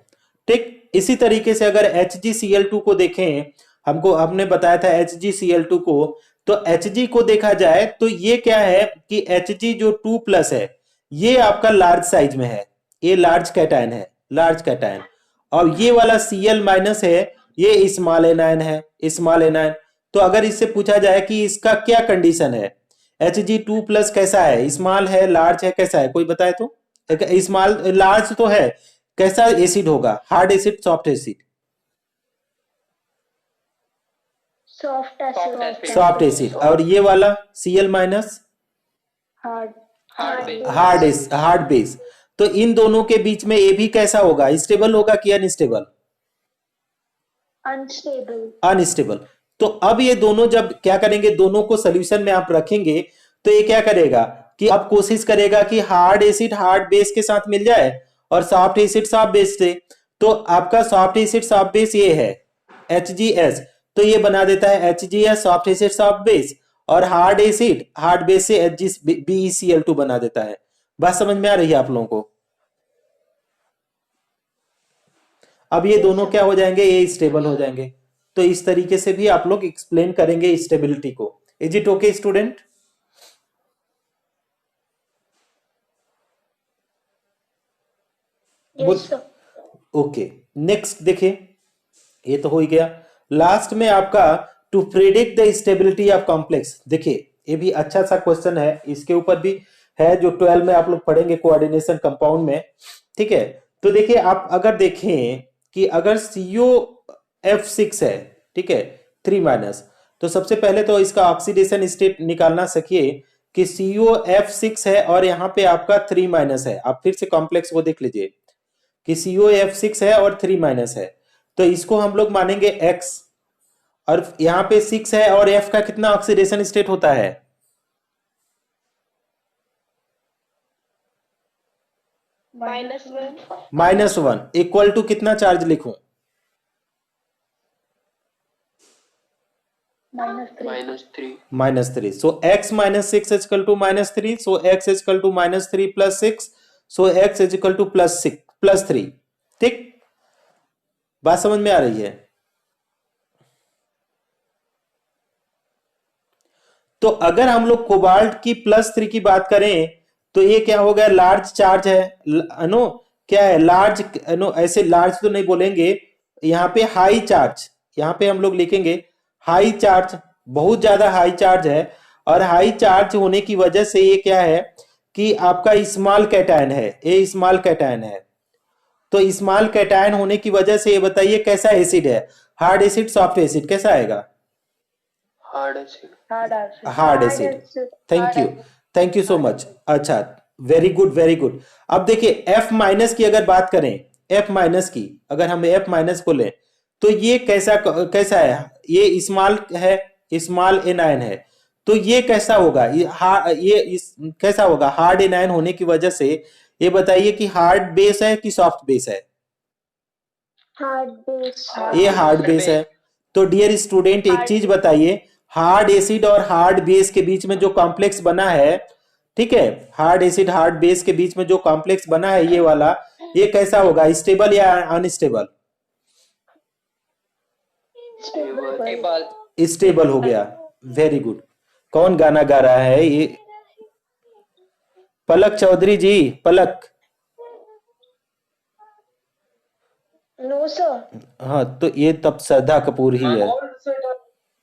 ठीक, इसी तरीके से अगर HgCl2 को देखें, हमने बताया था HgCl2 को, तो Hg को देखा जाए तो ये क्या है कि Hg जो 2+ है ये आपका लार्ज साइज में है, ये लार्ज कैटायन है, लार्ज कैटायन। और ये वाला Cl- है, ये स्मॉल एनायन है, स्मॉल एनायन। तो अगर इससे पूछा जाए कि इसका क्या कंडीशन है, Hg2+ कैसा है, स्मॉल है, लार्ज है, कैसा है, कोई बताए तो? स्मॉल लार्ज तो है, कैसा एसिड होगा, hard acid soft acid? Soft acid. और ये वाला Cl-, हार्ड बेस। तो इन दोनों के बीच में ये भी कैसा होगा, स्टेबल होगा कि अनस्टेबल? अनस्टेबल। तो अब ये दोनों जब क्या करेंगे, दोनों को सोल्यूशन में आप रखेंगे तो ये क्या करेगा कि अब कोशिश करेगा कि हार्ड एसिड हार्ड बेस के साथ मिल जाए और सॉफ्ट एसिड सॉफ्ट बेस से। तो आपका सॉफ्ट एसिड सॉफ्ट बेस ये है HgS, तो ये बना देता है HgS soft acid soft base, और हार्ड एसिड हार्ड बेस से BeCl2 बना देता है। बात समझ में आ रही है आप लोगों को? अब ये दोनों क्या हो जाएंगे, ये स्टेबल हो जाएंगे। तो इस तरीके से भी आप लोग एक्सप्लेन करेंगे स्टेबिलिटी को। Is it okay student? Okay, next देखिए, ये तो हो ही गया। लास्ट में आपका to predict the stability of complex, देखिए ये भी अच्छा सा क्वेश्चन है, इसके ऊपर भी है जो 12 में आप लोग पढ़ेंगे कोऑर्डिनेशन कंपाउंड में। ठीक है, तो देखिए आप अगर देखें कि अगर COF6 है, ठीक है, 3-, तो सबसे पहले तो इसका ऑक्सीडेशन स्टेट निकालना सीखिए कि COF6 है और यहाँ पे आपका 3- है। आप फिर से कॉम्प्लेक्स को देख लीजिए कि COF6 है और 3- है, तो इसको हम लोग मानेंगे X, और यहाँ पे 6 है और F का कितना ऑक्सीडेशन स्टेट होता है, -1, इक्वल टू कितना चार्ज लिखूं, -3। So X - 6 is equal to -3, so X is equal to -3 + 6, so X is equal to +3। ठीक, बात समझ में आ रही है? तो अगर हम लोग कोबाल्ट की +3 की बात करें तो ये क्या हो गया, लार्ज चार्ज है, नो क्या है, लार्ज, नो ऐसे लार्ज तो नहीं बोलेंगे, यहाँ पे हाई चार्ज, यहाँ पे हम लोग लिखेंगे हाई चार्ज, बहुत ज्यादा हाई चार्ज है। और हाई चार्ज होने की वजह से ये क्या है कि आपका स्मॉल कैटायन है, ये स्मॉल कैटायन है। तो स्मॉल कैटायन होने की वजह से ये बताइए कैसा एसिड है, हार्ड एसिड सॉफ्ट एसिड, कैसा आएगा? Hard acid. Hard acid. Thank you so much. अच्छा, वेरी गुड वेरी गुड। अब देखिए F माइनस की अगर बात करें, F माइनस की अगर हम F माइनस को लें तो ये कैसा कैसा है, ये स्मॉल है, स्मॉल एनायन है, तो ये कैसा होगा, कैसा होगा हार्ड एनायन होने की वजह से। ये बताइए कि हार्ड बेस है कि सॉफ्ट बेस है? Hard base. ये हार्ड बेस है। तो डियर स्टूडेंट एक चीज बताइए, हार्ड एसिड और हार्ड बेस के बीच में जो कॉम्प्लेक्स बना है, ठीक है, हार्ड एसिड हार्ड बेस के बीच में जो कॉम्प्लेक्स बना है ये वाला, ये कैसा होगा, स्टेबल या अनस्टेबल? स्टेबल हो गया। Very good. कौन गाना गा रहा है ये? पलक चौधरी जी, पलक। No sir. हाँ तो ये तब श्रद्धा कपूर ही है,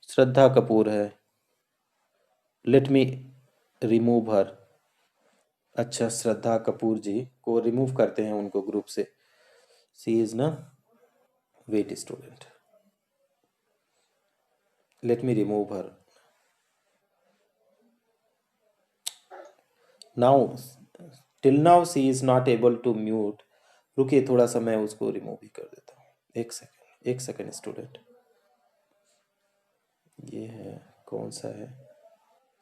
श्रद्धा कपूर है। लेट मी रिमूव हर। अच्छा, श्रद्धा कपूर जी को रिमूव करते हैं उनको ग्रुप से। सी इज ना, wait student, let me remove her now. Till now she is not able to mute. रुकिए थोड़ा सा, मैं उसको रिमूव भी कर देता हूँ। एक सेकेंड स्टूडेंट। ये है, कौन सा है,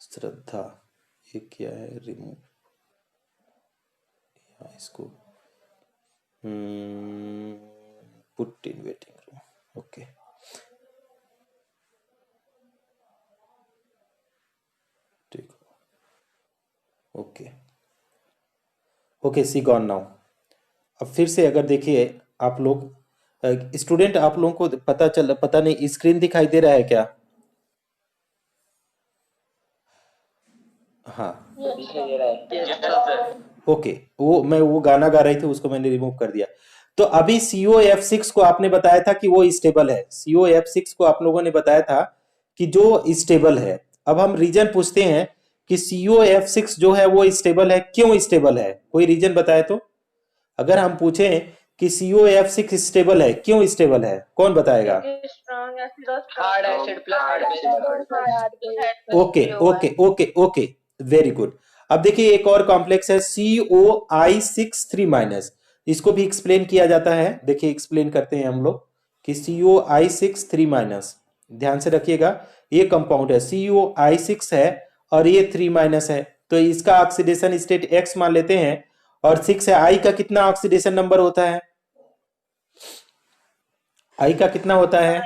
श्रद्धा। ये क्या है, रिमूव इसको, put in waiting room. Okay, ठीक, ओके ओके, सी गॉन नाउ। अब फिर से अगर देखिए आप लोग स्टूडेंट, आप लोगों को पता नहीं स्क्रीन दिखाई दे रहा है क्या? हाँ ओके, वो गाना गा रही थी, उसको मैंने रिमूव कर दिया। तो अभी COF6 को आपने बताया था कि वो स्टेबल है, COF6 को आप लोगों ने बताया था कि जो स्टेबल है। अब हम रीजन पूछते हैं कि COF6 जो है वो स्टेबल है, क्यों स्टेबल है, कोई रीजन बताए तो। अगर हम पूछें कि COF6 स्टेबल है, क्यों स्टेबल है, कौन बताएगा? स्ट्रॉन्ग एसिड और hard acid plus hard base. Okay okay okay okay, very good. अब देखिए एक और कॉम्प्लेक्स है COI6 3-, इसको भी एक्सप्लेन किया जाता है। देखिए एक्सप्लेन करते हैं हम लोग कि COI6 3-, ध्यान से रखिएगा, ये कंपाउंड है COI6 है और ये 3- है, तो इसका ऑक्सीडेशन स्टेट X मान लेते हैं, और 6 है। I का कितना ऑक्सीडेशन नंबर होता है, I का कितना होता है,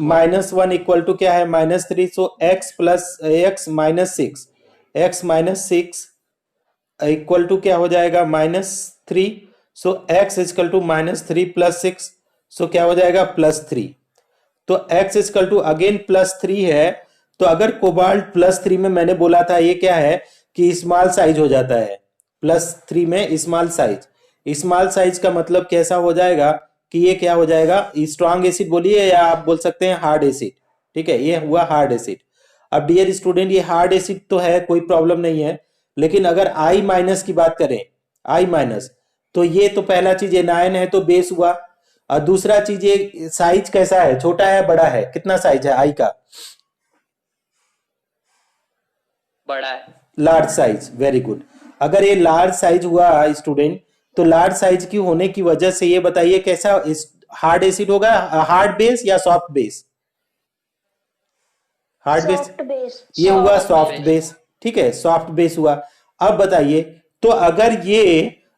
-1 इक्वल टू क्या है, -3। So x plus x -6, x -6 equal to क्या हो जाएगा, -3। So x equal to -3 + 6, so क्या हो जाएगा, +3। तो x इक्वल टू अगेन +3 है। तो अगर कोबाल्ट +3 में मैंने बोला था ये क्या है कि स्मॉल साइज हो जाता है, +3 में स्मॉल साइज। स्मॉल साइज का मतलब कैसा हो जाएगा कि ये क्या हो जाएगा, स्ट्रॉन्ग एसिड बोलिए या आप बोल सकते हैं हार्ड एसिड। ठीक है, ये हुआ हार्ड एसिड। अब डियर स्टूडेंट ये हार्ड एसिड तो है, कोई प्रॉब्लम नहीं है, लेकिन अगर I- की बात करें, I-, तो ये तो पहला चीज एनायन है तो बेस हुआ, और दूसरा चीज ये साइज कैसा है, छोटा है बड़ा है, कितना साइज है I का, बड़ा है, लार्ज साइज। Very good. अगर ये लार्ज साइज हुआ स्टूडेंट, तो लार्ज साइज की होने की वजह से ये बताइए कैसा हार्ड एसिड होगा, हार्ड बेस या soft base? Hard base, soft base. ये हुआ सॉफ्ट बेस। ठीक है, सॉफ्ट बेस हुआ। अब बताइए, तो अगर ये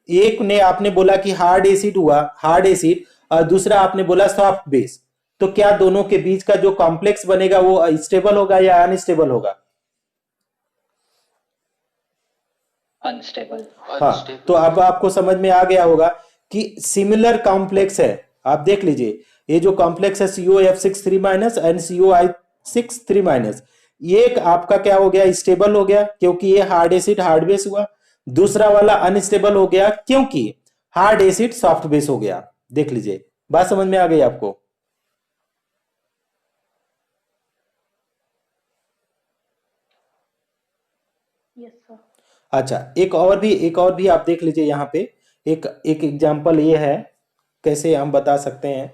एक ने आपने बोला कि हार्ड एसिड हुआ, हार्ड एसिड, और दूसरा आपने बोला सॉफ्ट बेस, तो क्या दोनों के बीच का जो कॉम्प्लेक्स बनेगा वो स्टेबल होगा या अनस्टेबल होगा? अनस्टेबल। हाँ, तो अब आपको समझ में आ गया होगा कि सिमिलर कॉम्प्लेक्स है। आप देख लीजिए, ये जो कॉम्प्लेक्स है COF6 3- एंड COI6 3-, ये एक आपका क्या हो गया, स्टेबल हो गया क्योंकि ये हार्ड एसिड हार्ड बेस हुआ। दूसरा वाला अनस्टेबल हो गया क्योंकि हार्ड एसिड सॉफ्ट बेस हो गया। देख लीजिए, बात समझ में आ गई आपको? Yes sir. अच्छा, एक और भी आप देख लीजिए यहाँ पे। एक एक एग्जांपल ये है, कैसे हम बता सकते हैं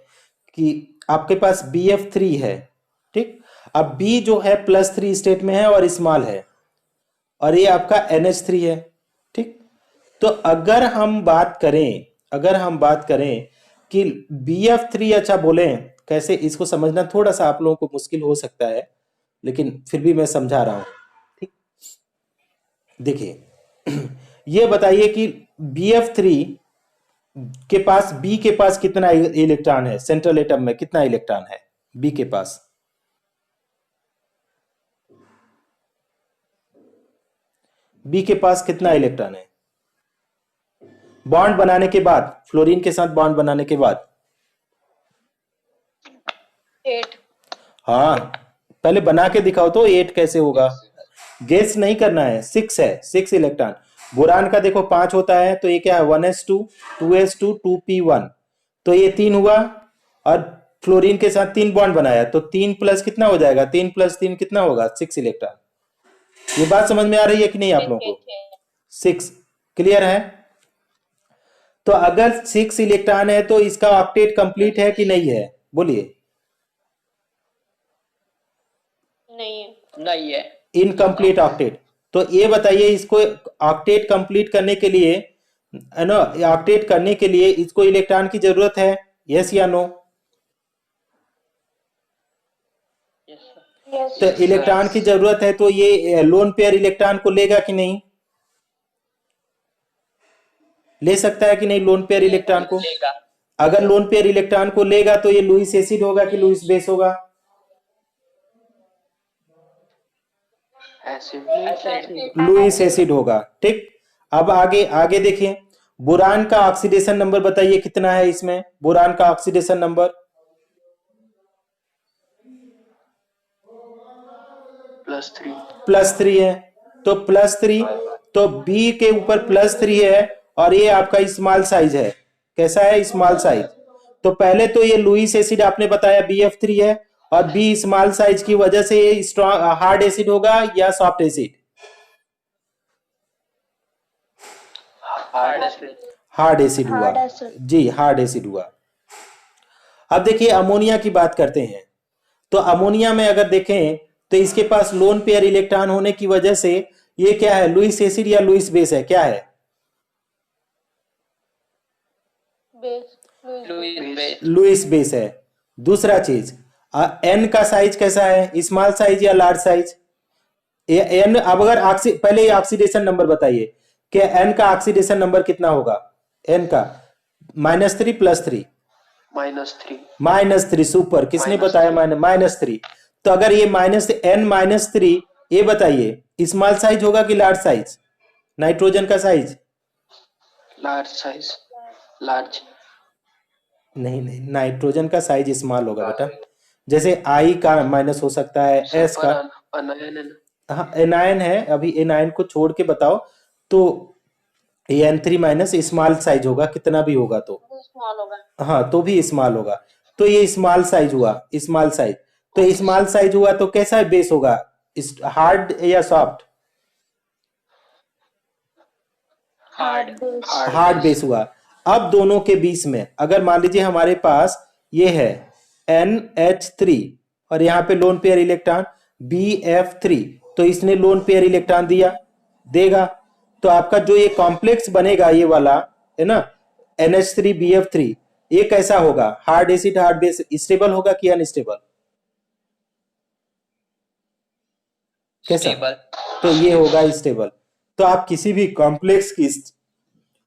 कि आपके पास BF3 है, ठीक। अब बी जो है +3 स्टेट में है और स्मॉल है, और ये आपका NH3 है। ठीक। तो अगर हम बात करें कि BF3, अच्छा बोले कैसे, इसको समझना थोड़ा सा आप लोगों को मुश्किल हो सकता है, लेकिन फिर भी मैं समझा रहा हूं। ठीक। देखिए ये बताइए कि BF3 के पास, बी के पास कितना इलेक्ट्रॉन है, सेंट्रल एटम में कितना इलेक्ट्रॉन है बी के पास? बी के पास कितना इलेक्ट्रॉन है बॉन्ड बनाने के बाद, फ्लोरीन के साथ बॉन्ड बनाने के बाद? 8। हाँ, पहले बना के दिखाओ तो 8 कैसे होगा, गेस नहीं करना है। 6 है, 6 इलेक्ट्रॉन। बोरान का देखो 5 होता है, तो ये क्या है, 1s2 2s2 2p1, तो ये 3 हुआ। और फ्लोरीन के साथ 3 बॉन्ड बनाया, तो 3 प्लस कितना हो जाएगा, 3 + 3 कितना होगा, 6 इलेक्ट्रॉन। ये बात समझ में आ रही है कि नहीं आप लोगों को? 6 क्लियर है? तो अगर 6 इलेक्ट्रॉन है तो इसका ऑक्टेट कंप्लीट है कि नहीं है, बोलिए। नहीं है। नहीं है। Incomplete octet. तो ये बताइए, इसको ऑक्टेट कंप्लीट करने के लिए, है ना, ऑक्टेट करने के लिए इसको इलेक्ट्रॉन की जरूरत है, यस या नो? यस। तो इलेक्ट्रॉन की जरूरत है, तो ये लोन पेयर इलेक्ट्रॉन को लेगा कि नहीं, ले सकता है कि नहीं लोन पेयर इलेक्ट्रॉन को? लेगा। अगर लोन पेयर इलेक्ट्रॉन को लेगा तो ये लुईस एसिड होगा कि लुईस बेस होगा? लुईस एसिड होगा। ठीक। अब आगे आगे देखिए, बोरान का ऑक्सीडेशन नंबर बताइए कितना है इसमें, बोरान का ऑक्सीडेशन नंबर? +3 है, तो +3, तो बी के ऊपर +3 है, और ये आपका स्मॉल साइज है। कैसा है, स्मॉल साइज। तो पहले तो ये लुईस एसिड आपने बताया BF3 है, और बी स्मॉल साइज की वजह से ये स्ट्रॉन्ग हार्ड एसिड होगा या सॉफ्ट एसिड? हार्ड एसिड हुआ जी, हार्ड एसिड हुआ। अब देखिए अमोनिया की बात करते हैं। तो अमोनिया में अगर देखें तो इसके पास लोन पेयर इलेक्ट्रॉन होने की वजह से ये क्या है, लुईस एसिड या लुईस बेस है, क्या है? लुईस बेस है। दूसरा चीज, एन का साइज कैसा है, स्मॉल साइज या लार्ज साइज? एन, अब अगर पहले ऑक्सीडेशन नंबर बताइए कि एन का ऑक्सीडेशन नंबर कितना होगा, एन का? -3 +3? -3। सुपर, किसने बताया -3? तो अगर ये -3, ये बताइए स्मॉल साइज होगा कि लार्ज साइज, नाइट्रोजन का साइज? लार्ज। नहीं नहीं, नाइट्रोजन का साइज स्मॉल होगा बेटा। जैसे आई का माइनस हो सकता है, एस का, हाँ एनायन है, अभी एनायन को छोड़ के बताओ, तो N3- स्मॉल साइज होगा, कितना भी होगा तो स्मॉल होगा। हाँ, तो भी स्मॉल होगा। तो ये स्मॉल साइज हुआ, स्मॉल साइज। तो स्मॉल साइज हुआ तो कैसा बेस होगा, हार्ड या सॉफ्ट? हार्ड बेस हुआ। अब दोनों के बीच में अगर मान लीजिए हमारे पास ये है NH3, और यहाँ पे लोन पेयर इलेक्ट्रॉन BF3, तो इसने लोन पेयर इलेक्ट्रॉन देगा। तो आपका जो ये कॉम्प्लेक्स बनेगा, ये वाला है ना, NH3BF3, ये कैसा होगा, hard acid hard base, stable होगा कि अनस्टेबल, कैसा? तो ये होगा स्टेबल। तो आप किसी भी कॉम्प्लेक्स की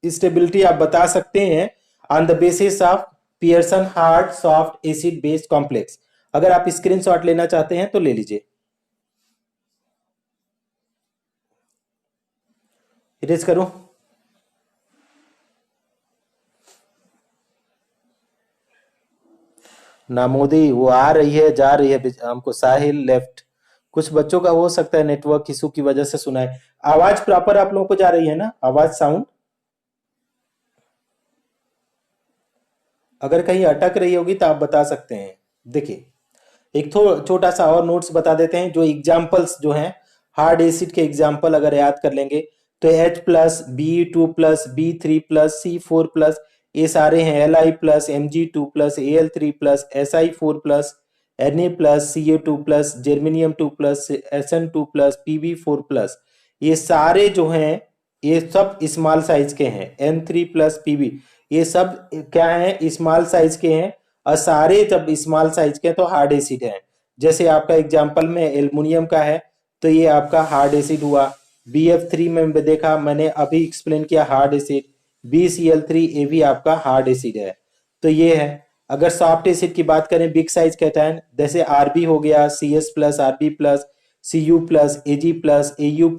स्टेबिलिटी आप बता सकते हैं on the basis of Pearson hard soft acid based complex. अगर आप स्क्रीनशॉट लेना चाहते हैं तो ले लीजिए। इरेज करूं? नामोदी वो आ रही है जा रही है, हमको साहिल लेफ्ट। कुछ बच्चों का हो सकता है नेटवर्क इशू की वजह से सुनाए। आवाज प्रॉपर आप लोगों को जा रही है ना, आवाज साउंड? अगर कहीं अटक रही होगी तो आप बता सकते हैं। देखिए एक छोटा सा और नोट्स बता देते हैं, जो एग्जाम्पल्स जो हैं हार्ड एसिड के एग्जाम्पल अगर याद कर लेंगे तो H+B2+B3+C4+, ये सारे हैं Li+Mg2+Al3+Si4+, Na+, Ca2+, Germanium 2+, Sn2+, Pb4+, ये सारे जो हैं ये सब स्मॉल साइज के हैं। N3+ Pb ये सब क्या है, स्मॉल साइज के हैं, और सारे जब स्मॉल साइज के हैं तो हार्ड एसिड हैं। जैसे आपका एग्जांपल में एल्युमिनियम का है तो ये आपका हार्ड एसिड हुआ। BF3 में देखा मैंने अभी एक्सप्लेन किया हार्ड एसिड। BCl3 ये भी आपका हार्ड एसिड है। तो ये है। अगर सॉफ्ट एसिड की बात करें बिग साइज कैटायन, जैसे Rb हो गया, CS+, Rb+, Cu+, Ag+, Au+,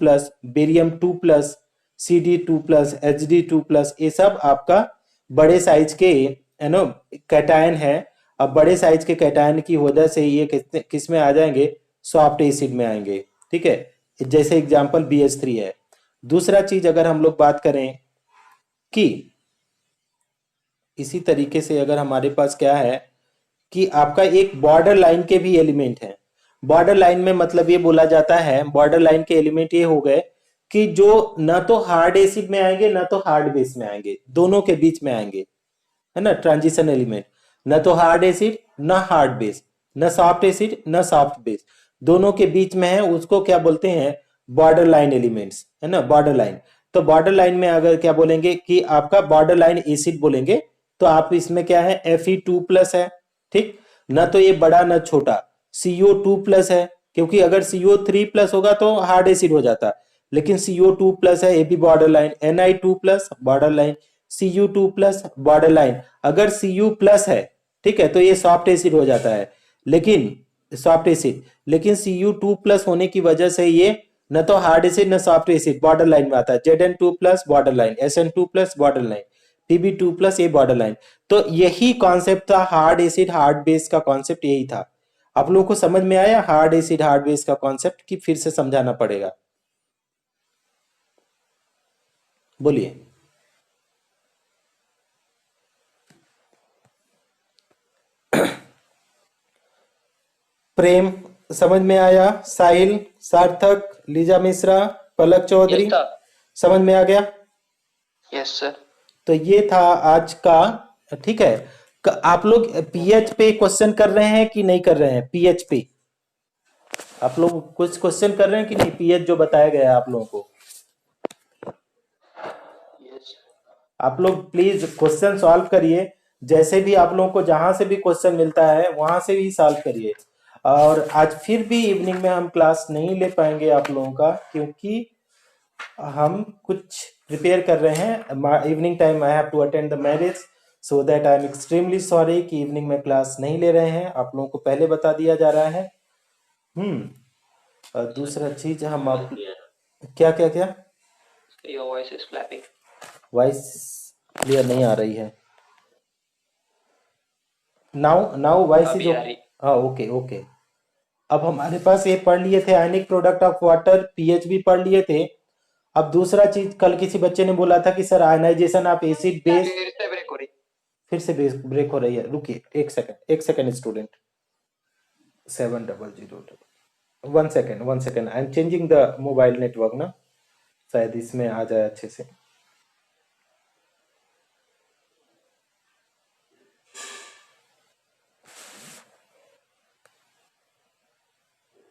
Barium 2+, CD2+, Hd2+, ये सब आपका बड़े साइज के कैटायन है। अब बड़े साइज के कैटायन की वजह से ये किस में आ जाएंगे, सॉफ्ट एसिड में आएंगे। ठीक है, जैसे एग्जांपल BH3 है। दूसरा चीज अगर हम लोग बात करें कि इसी तरीके से अगर हमारे पास क्या है कि आपका एक बॉर्डर लाइन के भी एलिमेंट हैं। बॉर्डर लाइन में मतलब ये बोला जाता है, बॉर्डर लाइन के एलिमेंट ये हो गए कि जो ना तो हार्ड एसिड में आएंगे ना तो हार्ड बेस में आएंगे, दोनों के बीच में आएंगे, है ना, ट्रांजिशन एलिमेंट। ना तो हार्ड एसिड ना हार्ड बेस, ना सॉफ्ट एसिड ना सॉफ्ट बेस, दोनों के बीच में है, उसको क्या बोलते हैं, बॉर्डर लाइन एलिमेंट्स, है ना, बॉर्डर लाइन। तो बॉर्डर लाइन में अगर क्या बोलेंगे कि आपका बॉर्डर लाइन एसिड बोलेंगे तो आप इसमें क्या है, Fe2+ है। ठीक, ना तो ये बड़ा ना छोटा। CO2+ है, क्योंकि अगर CO3+ होगा तो हार्ड एसिड हो जाता, लेकिन CO2+ है, ये भी border line. Ni2+ border line, Cu2+ border line. अगर Cu+ है, ठीक है, तो ये सॉफ्ट एसिड हो जाता है, लेकिन सॉफ्ट एसिड, लेकिन Cu2+ होने की वजह से ये न तो हार्ड एसिड न सॉफ्ट एसिड, बॉर्डर लाइन में आता है। Zn2+ border line, Sn2+ border line, Pb2+ ये बॉर्डर लाइन। तो यही कॉन्सेप्ट था, हार्ड एसिड हार्ड बेस का कॉन्सेप्ट यही था। आप लोगों को समझ में आया हार्ड एसिड हार्ड बेस का कॉन्सेप्ट, कि फिर से समझाना पड़ेगा? बोलिए। प्रेम समझ में आया? साहिल, सार्थक, लीजा मिश्रा, पलक चौधरी, यस था। समझ में आ गया? Yes sir. तो ये था आज का। ठीक है, आप लोग पीएच पे क्वेश्चन कर रहे हैं कि नहीं कर रहे हैं? पीएच पे आप लोग कुछ क्वेश्चन कर रहे हैं कि नहीं? पीएच जो बताया गया है आप लोगों को, यस। आप लोग प्लीज क्वेश्चन सॉल्व करिए। जैसे भी आप लोगों को जहां से भी क्वेश्चन मिलता है वहां से भी सॉल्व करिए। और आज फिर भी इवनिंग में हम क्लास नहीं ले पाएंगे आप लोगों का, क्योंकि हम कुछ प्रिपेयर कर रहे हैं। Evening time I have to attend the marriage, so that I am extremely sorry कि इवनिंग में क्लास नहीं ले रहे हैं, आप लोगों को पहले बता दिया जा रहा है। और दूसरा चीज हम आप क्या क्या क्या your voice is flapping. Voice clear नहीं आ रही है। नाउ नाउ वॉइस इज, अभी आ रही। हाँ ओके ओके। अब हमारे पास ये पढ़ लिए थे ionic product of water, pH भी पढ़ लिए थे। अब दूसरा चीज, कल किसी बच्चे ने बोला था कि sir ionization of acid base, फिर से ब्रेक हो रही। फिर से ब्रेक हो रही है, रुकिए एक सेकंड, एक second student. 700, 1 second 1 second, I am changing the mobile network ना, शायद इसमें आ जाए अच्छे से।